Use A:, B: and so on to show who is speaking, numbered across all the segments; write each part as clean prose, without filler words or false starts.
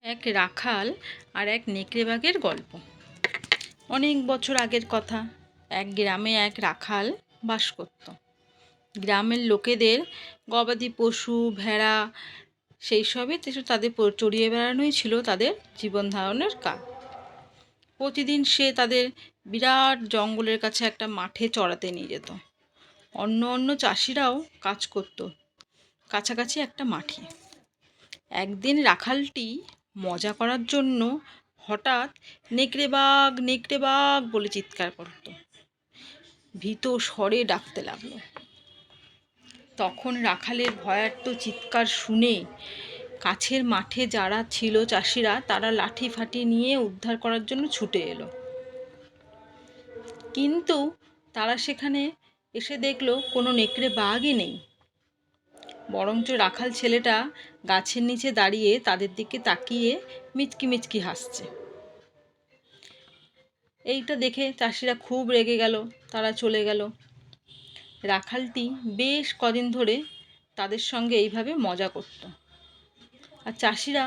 A: এক রাখাল আর এক নেকড়ে বাঘের গল্প। অনেক বছর আগের কথা। এক গ্রামে এক রাখাল বাস করত। গ্রামের লোকেদের গবাদি পশু, ভেড়া, সেই সবই তাদের চড়িয়ে বেড়ানোই ছিল তাদের জীবন ধারণের কাজ। প্রতিদিন সে তাদের বিরাট জঙ্গলের কাছে একটা মাঠে চড়াতে নিয়ে যেত। অন্য অন্য চাষিরাও কাজ করত কাছাকাছি একটা মাঠে। একদিন রাখালটি মজা করার জন্য হঠাৎ নেকড়ে বাঘ, নেকড়ে বাঘ বলে চিৎকার করত, ভীত স্বরে ডাকতে লাগলো। তখন রাখালের ভয়ার্ত চিৎকার শুনে কাছের মাঠে যারা ছিল চাষিরা, তারা লাঠি ফাটি নিয়ে উদ্ধার করার জন্য ছুটে এলো। কিন্তু তারা সেখানে এসে দেখলো কোনো নেকড়ে বাঘই নেই, বরঞ্চ রাখাল ছেলেটা গাছের নিচে দাঁড়িয়ে তাদের দিকে তাকিয়ে মিচকি মিচকি হাসছে। এইটা দেখে চাষিরা খুব রেগে গেল, তারা চলে গেল। রাখালটি বেশ কদিন ধরে তাদের সঙ্গে এইভাবে মজা করত, আর চাষিরা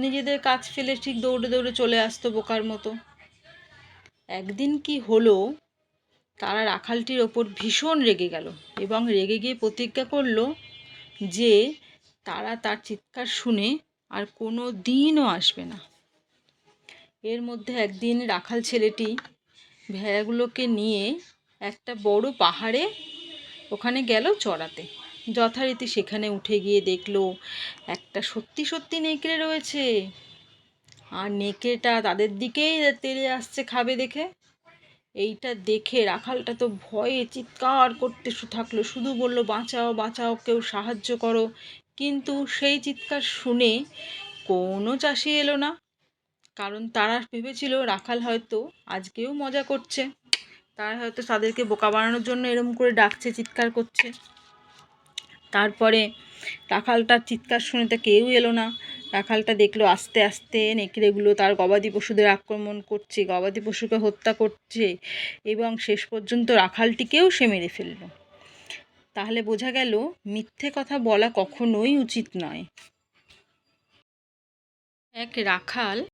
A: নিজেদের কাজ ফেলে ঠিক দৌড়ে দৌড়ে চলে আসতো বোকার মতো। একদিন কি হলো, তারা রাখালটির ওপর ভীষণ রেগে গেল এবং রেগে গিয়ে প্রতিজ্ঞা করলো যে তারা তার চিৎকার শুনে আর কোনো দিনও আসবে না। এর মধ্যে একদিন রাখাল ছেলেটি ভেড়াগুলোকে নিয়ে একটা বড় পাহাড়ে ওখানে গেল চড়াতে। যথারীতি সেখানে উঠে গিয়ে দেখলো একটা সত্যি সত্যি নেকড়ে রয়েছে, আর নেকড়েটা তাদের দিকেই তেড়ে আসছে খাবে দেখে। এইটা দেখে রাখালটা তো ভয়ে চিৎকার করতে থাকলো, শুধু বলল, বাঁচাও বাঁচাও, কেউ সাহায্য করো। কিন্তু সেই চিৎকার শুনে কোনো চাষি এলো না, কারণ তারা ভেবেছিল রাখাল হয়তো আজকেও মজা করছে, তারা হয়তো তাদেরকে বোকা বানানোর জন্য এরম করে ডাকছে, চিৎকার করছে। তারপরে রাখালটার চিৎকার শুনে তো কেউ এলো না। রাখালটা দেখলো আস্তে আস্তে নেকড়েগুলো তার গবাদি পশুদের আক্রমণ করছে, গবাদি পশুকে হত্যা করছে, এবং শেষ পর্যন্ত রাখালটিকেও সে মেরে ফেললো। তাহলে বোঝা গেল মিথ্যে কথা বলা কখনোই উচিত নয়। এক রাখাল